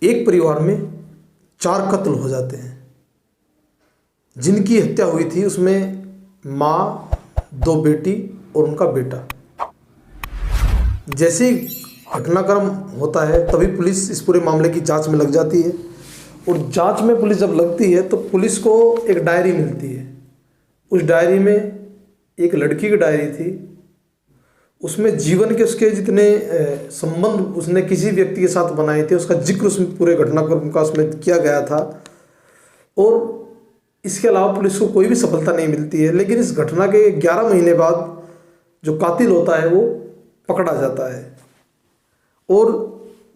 एक परिवार में 4 कत्ल हो जाते हैं। जिनकी हत्या हुई थी उसमें माँ, 2 बेटी और उनका बेटा। जैसे ही घटनाक्रम होता है तभी पुलिस इस पूरे मामले की जांच में लग जाती है। और जांच में पुलिस जब लगती है तो पुलिस को एक डायरी मिलती है। उस डायरी में एक लड़की की डायरी थी। उसमें जीवन के उसके जितने संबंध उसने किसी व्यक्ति के साथ बनाए थे उसका जिक्र उसमें पूरे घटनाक्रम का उसमें किया गया था। और इसके अलावा पुलिस को कोई भी सफलता नहीं मिलती है। लेकिन इस घटना के 11 महीने बाद जो कातिल होता है वो पकड़ा जाता है। और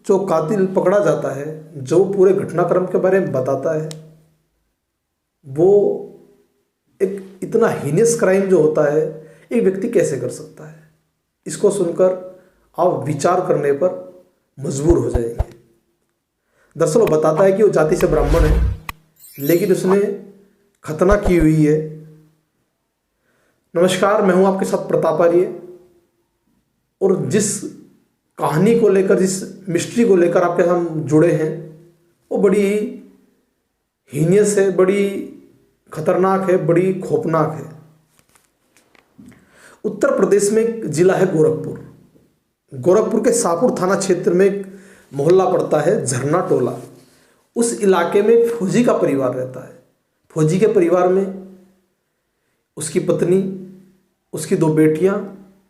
जो कातिल पकड़ा जाता है, जो पूरे घटनाक्रम के बारे में बताता है, वो एक इतना हीनियस क्राइम जो होता है एक व्यक्ति कैसे कर सकता है, इसको सुनकर आप विचार करने पर मजबूर हो जाएंगे। दरअसल वो बताता है कि वो जाति से ब्राह्मण है, लेकिन उसने खतना की हुई है। नमस्कार, मैं हूं आपके साथ प्रताप आर्य। और जिस कहानी को लेकर, जिस मिस्ट्री को लेकर आपके साथ हम जुड़े हैं, वो बड़ी हीनियस है, बड़ी खतरनाक है, बड़ी खौफनाक है। उत्तर प्रदेश में एक जिला है गोरखपुर। गोरखपुर के शाहपुर थाना क्षेत्र में एक मोहल्ला पड़ता है झरना टोला। उस इलाके में फौजी का परिवार रहता है। फौजी के परिवार में उसकी पत्नी, उसकी 2 बेटियां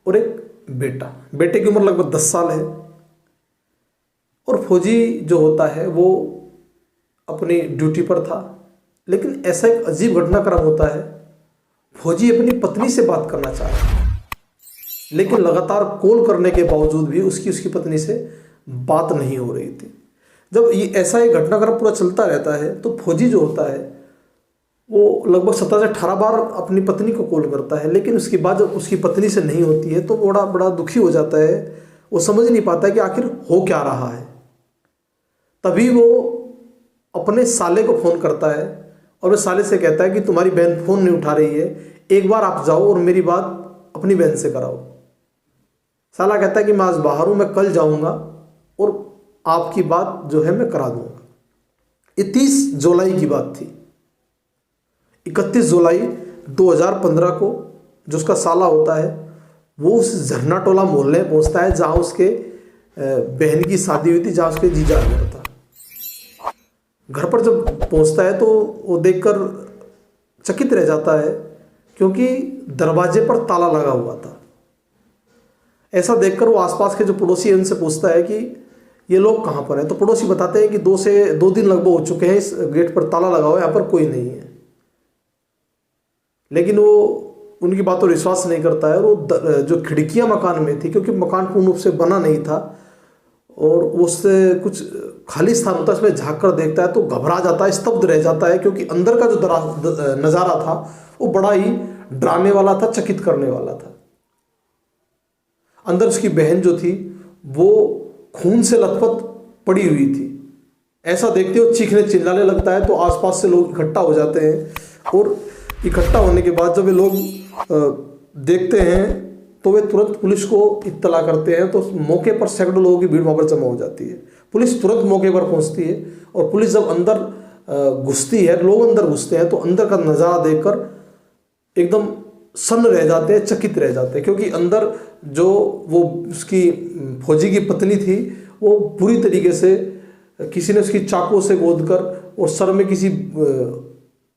और एक बेटा। बेटे की उम्र लगभग 10 साल है। और फौजी जो होता है वो अपनी ड्यूटी पर था। लेकिन ऐसा एक अजीब घटनाक्रम होता है, फौजी अपनी पत्नी से बात करना चाह रहा है, लेकिन लगातार कॉल करने के बावजूद भी उसकी पत्नी से बात नहीं हो रही थी। जब ये ऐसा एक घटनाक्रम पूरा चलता रहता है तो फौजी जो होता है वो लगभग 17 से 18 बार अपनी पत्नी को कॉल करता है। लेकिन उसके बाद जब उसकी पत्नी से नहीं होती है तो बड़ा दुखी हो जाता है। वो समझ नहीं पाता है कि आखिर हो क्या रहा है। तभी वो अपने साले को फ़ोन करता है और वह साले से कहता है कि तुम्हारी बहन फ़ोन नहीं उठा रही है, एक बार आप जाओ और मेरी बात अपनी बहन से कराओ। साला कहता है कि मैं आज बाहर हूँ, मैं कल जाऊँगा और आपकी बात जो है मैं करा दूँगा। 31 जुलाई की बात थी। 31 जुलाई 2015 को जो उसका साला होता है वो उस झरना टोला मोहल्ले में पहुँचता है जहाँ उसके बहन की शादी हुई थी, जहाँ उसके जीजा घर था। घर पर जब पहुँचता है तो वो देखकर चकित रह जाता है, क्योंकि दरवाजे पर ताला लगा हुआ था। ऐसा देखकर वो आसपास के जो पड़ोसी हैं उनसे पूछता है कि ये लोग कहाँ पर हैं। तो पड़ोसी बताते हैं कि 2 दिन लगभग हो चुके हैं, इस गेट पर ताला लगा हुआ है, यहाँ पर कोई नहीं है। लेकिन वो उनकी बात पर विश्वास नहीं करता है। और वो जो खिड़कियाँ मकान में थी, क्योंकि मकान पूर्ण रूप से बना नहीं था और उससे कुछ खाली स्थान होता है, उसमें झाँक कर देखता है तो घबरा जाता है, स्तब्ध रह जाता है, क्योंकि अंदर का जो नज़ारा था वो बड़ा ही डराने वाला था, चकित करने वाला था। अंदर उसकी बहन जो थी वो खून से लथपथ पड़ी हुई थी। ऐसा देखते हुए चीखने चिल्लाने लगता है तो आसपास से लोग इकट्ठा हो जाते हैं। और इकट्ठा होने के बाद जब वे लोग देखते हैं तो वे तुरंत पुलिस को इत्तला करते हैं। तो मौके पर सैकड़ों लोगों की भीड़ वहाँ पर जमा हो जाती है। पुलिस तुरंत मौके पर पहुँचती है और पुलिस जब अंदर घुसती है, लोग अंदर घुसते हैं, तो अंदर का नज़ारा देखकर एकदम सन्न रह जाते हैं, चकित रह जाते हैं। क्योंकि अंदर जो वो उसकी फौजी की पत्नी थी वो पूरी तरीके से किसी ने उसकी चाकू से गोदकर और सर में किसी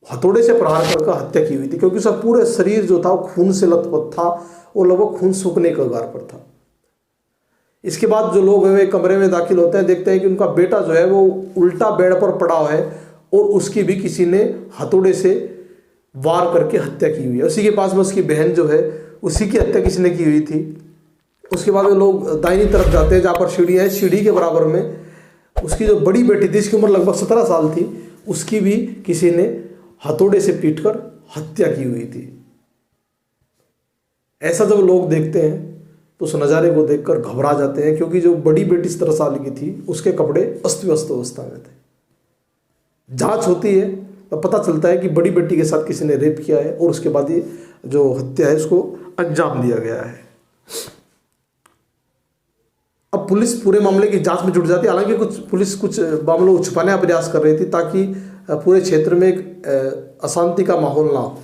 हथौड़े से प्रहार कर हत्या की हुई थी, क्योंकि उसका पूरा शरीर जो था वो खून से लथपथ था और लगभग खून सूखने के कगार पर था। इसके बाद जो लोग वे कमरे में दाखिल होते हैं, देखते हैं कि उनका बेटा जो है वो उल्टा बेड पर पड़ा हुआ है और उसकी भी किसी ने हथौड़े से वार करके हत्या की हुई है। उसी के पास में उसकी बहन जो है उसी की हत्या किसी ने की हुई थी। उसके बाद वो लोग दाहिनी तरफ जाते हैं जहाँ पर सीढ़ियाँ है। सीढ़ी के बराबर में उसकी जो बड़ी बेटी थी, इसकी उम्र लगभग 17 साल थी, उसकी भी किसी ने हथौड़े से पीटकर हत्या की हुई थी। ऐसा जब लोग देखते हैं तो उस नज़ारे को देखकर घबरा जाते हैं, क्योंकि जो बड़ी बेटी 17 साल की थी उसके कपड़े अस्त व्यस्त अवस्था में थे। जांच होती है तो पता चलता है कि बड़ी बेटी के साथ किसी ने रेप किया है और उसके बाद ये जो हत्या है उसको अंजाम दिया गया है। अब पुलिस पूरे मामले की जांच में जुट जाती है। हालांकि पुलिस कुछ मामलों को छुपाने का प्रयास कर रही थी ताकि पूरे क्षेत्र में एक अशांति का माहौल ना हो।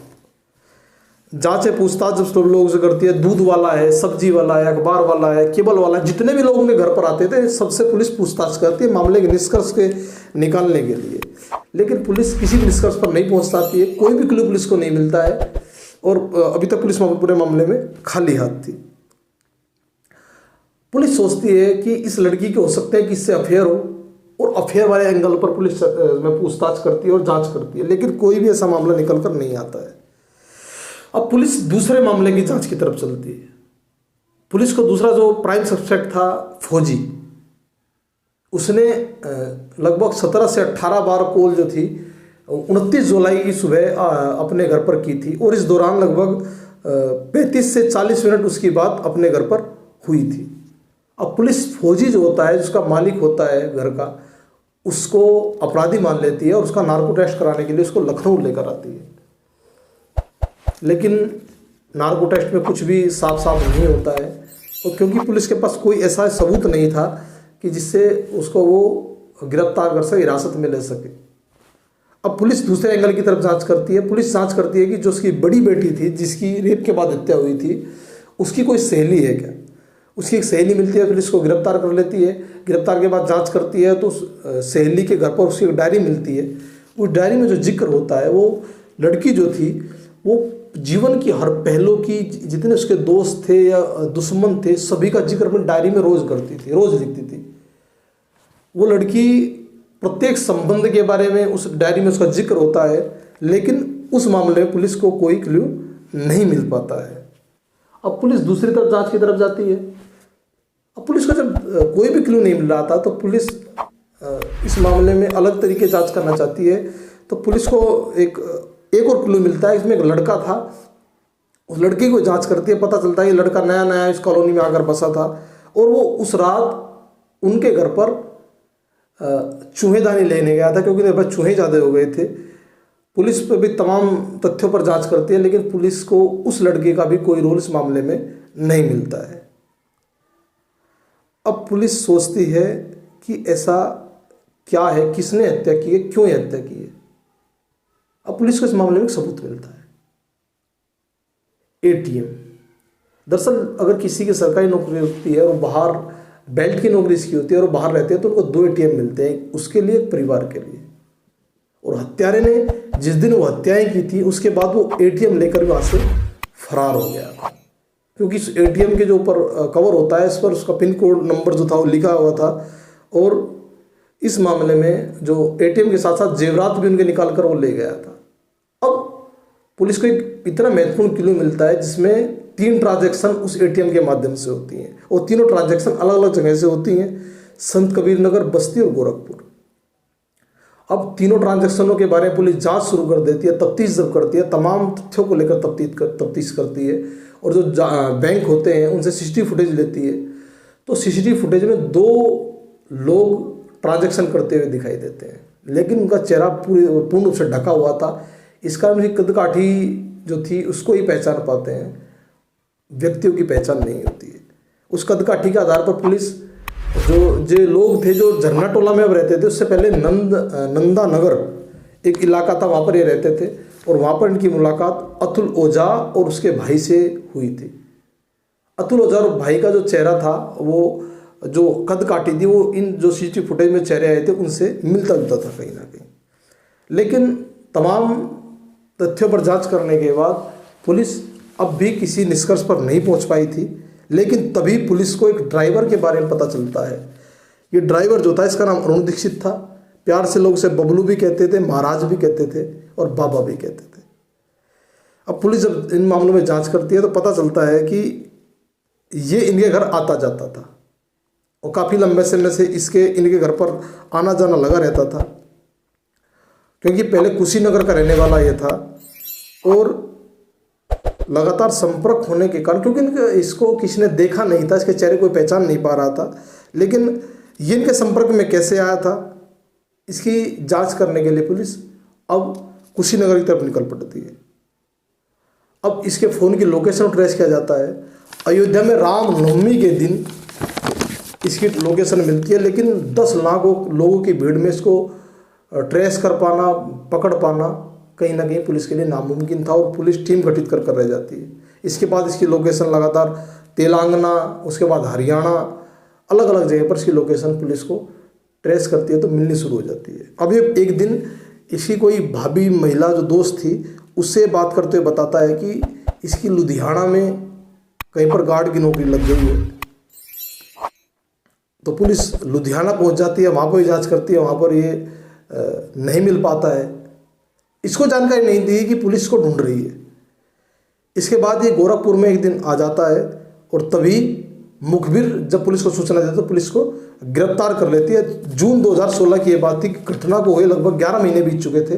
जांच है पूछताछ जब सब लोगों से करती है, दूध वाला है, सब्जी वाला है, अखबार वाला है, केबल वाला है, जितने भी लोग उनके घर पर आते थे सबसे पुलिस पूछताछ करती है मामले के निष्कर्ष के निकालने के लिए। लेकिन पुलिस किसी भी निष्कर्ष पर नहीं पहुंच पाती है, कोई भी क्लू पुलिस को नहीं मिलता है और अभी तक पुलिस पूरे मामले में खाली हाथ थी। पुलिस सोचती है कि इस लड़की के हो सकते हैं कि इससे अफेयर हो और अफेयर वाले एंगल पर पुलिस में पूछताछ करती है और जांच करती है, लेकिन कोई भी ऐसा मामला निकल कर नहीं आता है। अब पुलिस दूसरे मामले की जांच की तरफ चलती है। पुलिस को दूसरा जो प्राइम सस्पेक्ट था फौजी, उसने लगभग 17 से 18 बार कॉल जो थी 29 जुलाई की सुबह अपने घर पर की थी और इस दौरान लगभग 35 से 40 मिनट उसकी बात अपने घर पर हुई थी। अब पुलिस फौजी जो होता है, जिसका मालिक होता है घर का, उसको अपराधी मान लेती है और उसका नार्को टेस्ट कराने के लिए उसको लखनऊ लेकर आती है। लेकिन नार्को टेस्ट में कुछ भी साफ साफ नहीं होता है और क्योंकि पुलिस के पास कोई ऐसा सबूत नहीं था कि जिससे उसको वो गिरफ्तार कर सके, हिरासत में ले सके। अब पुलिस दूसरे एंगल की तरफ जांच करती है। पुलिस जांच करती है कि जो उसकी बड़ी बेटी थी, जिसकी रेप के बाद हत्या हुई थी, उसकी कोई सहेली है क्या। उसकी एक सहेली मिलती है, पुलिस को गिरफ्तार कर लेती है। गिरफ्तार के बाद जांच करती है तो सहेली के घर पर उसकी एक डायरी मिलती है। उस डायरी में जो जिक्र होता है, वो लड़की जो थी वो जीवन की हर पहलू की, जितने उसके दोस्त थे या दुश्मन थे, सभी का जिक्र अपनी डायरी में रोज करती थी, रोज लिखती थी। वो लड़की प्रत्येक संबंध के बारे में उस डायरी में उसका जिक्र होता है, लेकिन उस मामले में पुलिस को कोई क्लू नहीं मिल पाता है। अब पुलिस दूसरी तरफ जांच की तरफ जाती है। अब पुलिस को जब कोई भी क्लू नहीं मिल रहा था तो पुलिस इस मामले में अलग तरीके जांच करना चाहती है। तो पुलिस को एक और क्लू मिलता है। इसमें एक लड़का था, उस लड़के को जांच करती है। पता चलता है कि लड़का नया नया इस कॉलोनी में आकर बसा था और वो उस रात उनके घर पर चूहेदानी लेने गया था, क्योंकि मेरे पास चूहे ज़्यादा हो गए थे। पुलिस पर भी तमाम तथ्यों पर जांच करती है, लेकिन पुलिस को उस लड़के का भी कोई रोल इस मामले में नहीं मिलता है। अब पुलिस सोचती है कि ऐसा क्या है, किसने हत्या की है, क्यों हत्या की है। अब पुलिस को इस मामले में एक सबूत मिलता है, एटीएम। दरअसल अगर किसी की सरकारी नौकरी होती है और बाहर बेल्ट की नौकरी इसकी होती है और बाहर रहते हैं तो उनको 2 एटीएम मिलते हैं, उसके लिए, एक परिवार के लिए। और हत्यारे ने जिस दिन वो हत्याएं की थी उसके बाद वो एटीएम लेकर वहां से फरार हो गया था, क्योंकि इस एटीएम के जो ऊपर कवर होता है इस पर उसका पिन कोड नंबर जो था वो लिखा हुआ था। और इस मामले में जो एटीएम के साथ साथ जेवरात भी उनके निकाल कर वो ले गया था। अब पुलिस को एक इतना महत्वपूर्ण क्लू मिलता है जिसमें 3 ट्रांजैक्शन उस एटीएम के माध्यम से होती हैं और तीनों ट्रांजैक्शन अलग अलग जगह से होती हैं, संत कबीर नगर, बस्ती और गोरखपुर। अब तीनों ट्रांजैक्शनों के बारे में पुलिस जांच शुरू कर देती है, तफ्तीश जब करती है, तमाम तथ्यों को लेकर तफ्तीश करती है और जो बैंक होते हैं उनसे सीसीटीवी फुटेज लेती है। तो सीसीटीवी फुटेज में 2 लोग ट्रांजैक्शन करते हुए दिखाई देते हैं, लेकिन उनका चेहरा पूर्ण रूप से ढका हुआ था। इस कारण उनकी कदकाठी जो थी उसको ही पहचान पाते हैं, व्यक्तियों की पहचान नहीं होती है। उस कदकाठी के आधार पर पुलिस जो लोग थे जो झरना टोला में अब रहते थे, उससे पहले नंदा नगर एक इलाका था, वहाँ पर ये रहते थे और वहाँ पर इनकी मुलाकात अतुल ओझा और उसके भाई से हुई थी। अतुल ओझा और भाई का जो चेहरा था, वो जो कदकाठी थी, वो इन जो सीसीटीवी फुटेज में चेहरे आए थे उनसे मिलता जुलता था कहीं ना कहीं। लेकिन तमाम तथ्यों पर जांच करने के बाद पुलिस अब भी किसी निष्कर्ष पर नहीं पहुंच पाई थी। लेकिन तभी पुलिस को एक ड्राइवर के बारे में पता चलता है। ये ड्राइवर जो था, इसका नाम अरुण दीक्षित था। प्यार से लोग उसे बबलू भी कहते थे, महाराज भी कहते थे और बाबा भी कहते थे। अब पुलिस जब इन मामलों में जांच करती है तो पता चलता है कि ये इनके घर आता जाता था और काफ़ी लंबे समय से इनके घर पर आना जाना लगा रहता था, क्योंकि पहले कुशीनगर का रहने वाला ये था और लगातार संपर्क होने के कारण, क्योंकि इसको किसी ने देखा नहीं था, इसके चेहरे कोई पहचान नहीं पा रहा था, लेकिन ये इनके संपर्क में कैसे आया था इसकी जांच करने के लिए पुलिस अब कुशीनगर की तरफ निकल पड़ती है। अब इसके फ़ोन की लोकेशन ट्रेस किया जाता है। अयोध्या में रामनवमी के दिन इसकी लोकेशन मिलती है, लेकिन 10 लाख लोगों की भीड़ में इसको ट्रेस कर पाना, पकड़ पाना कहीं ना कहीं पुलिस के लिए नामुमकिन था और पुलिस टीम गठित कर रह जाती है। इसके बाद इसकी लोकेशन लगातार तेलंगाना, उसके बाद हरियाणा, अलग अलग जगह पर इसकी लोकेशन पुलिस को ट्रेस करती है तो मिलनी शुरू हो जाती है। अब ये एक दिन इसकी कोई भाभी महिला जो दोस्त थी उससे बात करते हुए बताता है कि इसकी लुधियाना में कहीं पर गार्ड की नौकरी लग गई है। तो पुलिस लुधियाना पहुंच जाती है, वहाँ पर जांच करती है, वहाँ पर ये नहीं मिल पाता है। इसको जानकारी नहीं दी कि पुलिस को ढूंढ रही है। इसके बाद ये गोरखपुर में एक दिन आ जाता है और तभी मुखबिर जब पुलिस को सूचना देता है तो पुलिस को गिरफ्तार कर लेती है। जून 2016 की ये बात थी कि घटना को हुए लगभग 11 महीने बीत चुके थे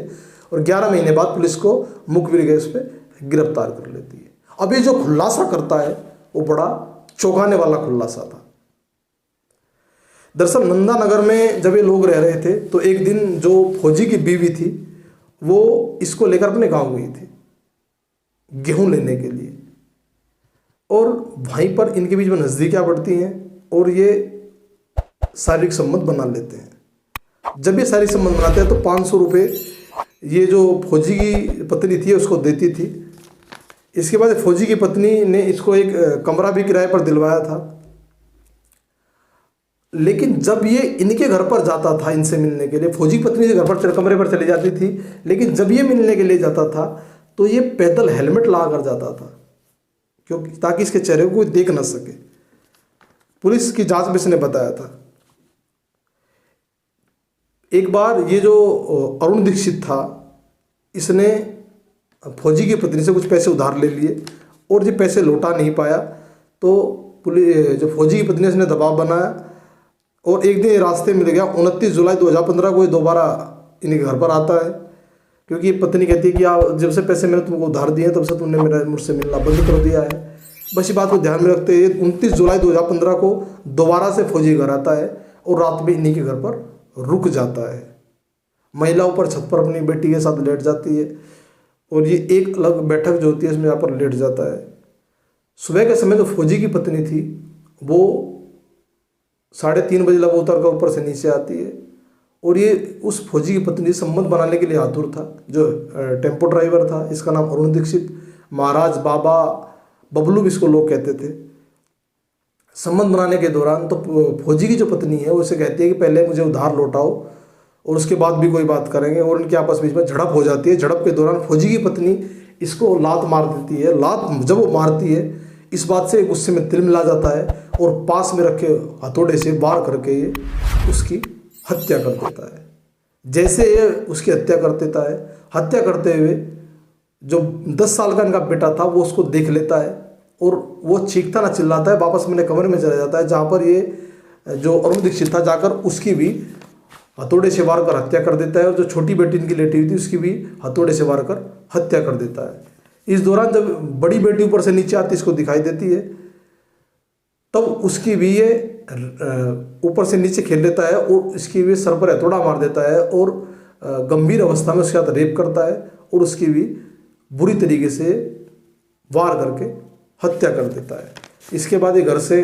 और 11 महीने बाद पुलिस को मुखबिर केस पे गिरफ्तार कर लेती है। अब ये जो खुलासा करता है वो बड़ा चौंकाने वाला खुलासा था। दरअसल नंदानगर में जब ये लोग रह रहे थे तो एक दिन जो फौजी की बीवी थी वो इसको लेकर अपने गांव गई थी गेहूं लेने के लिए, और वहीं पर इनके बीच में नज़दीकियाँ बढ़ती हैं और ये शारीरिक संबंध बना लेते हैं। जब ये शारीरिक संबंध बनाते हैं तो 500 रुपये ये जो फौजी की पत्नी थी उसको देती थी। इसके बाद फौजी की पत्नी ने इसको एक कमरा भी किराए पर दिलवाया था। लेकिन जब ये इनके घर पर जाता था इनसे मिलने के लिए, फौजी पत्नी के घर पर कमरे पर चली जाती थी, लेकिन जब ये मिलने के लिए जाता था तो ये पैदल हेलमेट लगा कर जाता था, क्योंकि ताकि इसके चेहरे को कोई देख ना सके। पुलिस की जांच में इसने बताया था। एक बार ये जो अरुण दीक्षित था इसने फौजी की पत्नी से कुछ पैसे उधार ले लिए और ये पैसे लौटा नहीं पाया तो पुलिस जो फौजी की पत्नी इसने दबाव बनाया और एक दिन रास्ते मिल गया। 29 जुलाई 2015 को ये दोबारा इनके घर पर आता है, क्योंकि ये पत्नी कहती है कि आप जब से पैसे मैंने तुमको उधार दिए तब से तुमने मुझसे मिलना बंद कर दिया है। बस ये बात को ध्यान में रखते हुए 29 जुलाई 2015 को दोबारा से फौजी घर आता है और रात में इन्हीं के घर पर रुक जाता है। महिला ऊपर छत पर अपनी बेटी के साथ लेट जाती है और ये एक अलग बैठक जो होती है इसमें यहाँ पर लेट जाता है। सुबह के समय जो फौजी की पत्नी थी वो 3:30 बजे लगभग उतर कर ऊपर से नीचे आती है और ये उस फौजी की पत्नी संबंध बनाने के लिए आतुर था। जो टेम्पो ड्राइवर था इसका नाम अरुण दीक्षित, महाराज, बाबा, बबलू भी इसको लोग कहते थे। संबंध बनाने के दौरान तो फौजी की जो पत्नी है वो उसे कहती है कि पहले मुझे उधार लौटाओ और उसके बाद भी कोई बात करेंगे, और उनके आपस बीच में झड़प हो जाती है। झड़प के दौरान फौजी की पत्नी इसको लात मार देती है। लात जब वो मारती है इस बात से गुस्से में तिलमिला जाता है और पास में रखे हथौड़े से वार करके ये उसकी हत्या कर देता है। जैसे ये उसकी हत्या कर देता है, हत्या करते हुए जो 10 साल का इनका बेटा था वो उसको देख लेता है और वो चीखता ना चिल्लाता है वापस अपने कमरे में चला जाता है, जहाँ पर ये जो अरुण दीक्षित था जाकर उसकी भी हथौड़े से वार कर हत्या कर देता है और जो छोटी बेटी इनकी लेटी हुई थी उसकी भी हथौड़े से वार कर हत्या कर देता है। इस दौरान जब बड़ी बेटी ऊपर से नीचे आती इसको दिखाई देती है तब उसकी भी ये ऊपर से नीचे खेल लेता है और इसकी भी सर पर हथौड़ा मार देता है और गंभीर अवस्था में उसके साथ रेप करता है और उसकी भी बुरी तरीके से वार करके हत्या कर देता है। इसके बाद ये घर से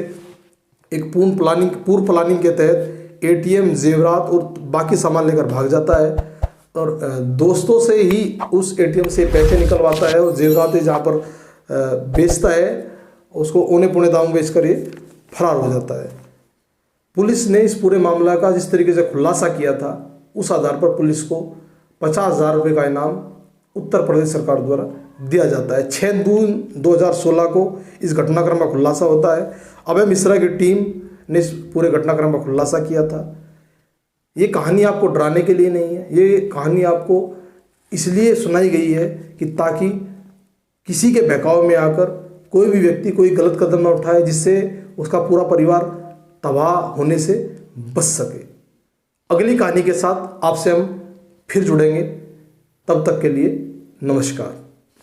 एक पूर्व प्लानिंग के तहत एटीएम, जेवरात और बाकी सामान लेकर भाग जाता है और दोस्तों से ही उस एटीएम से पैसे निकलवाता है और जेवरात जहाँ पर बेचता है उसको औने पौने दाम बेचकर ये फरार हो जाता है। पुलिस ने इस पूरे मामला का जिस तरीके से खुलासा किया था उस आधार पर पुलिस को 50,000 रुपये का इनाम उत्तर प्रदेश सरकार द्वारा दिया जाता है। 6 जून 2016 को इस घटनाक्रम का खुलासा होता है। अभय मिश्रा की टीम ने इस पूरे घटनाक्रम का खुलासा किया था। ये कहानी आपको डराने के लिए नहीं है, ये कहानी आपको इसलिए सुनाई गई है कि ताकि किसी के बहकावे में आकर कोई भी व्यक्ति कोई गलत कदम न उठाए जिससे उसका पूरा परिवार तबाह होने से बच सके। अगली कहानी के साथ आपसे हम फिर जुड़ेंगे, तब तक के लिए नमस्कार।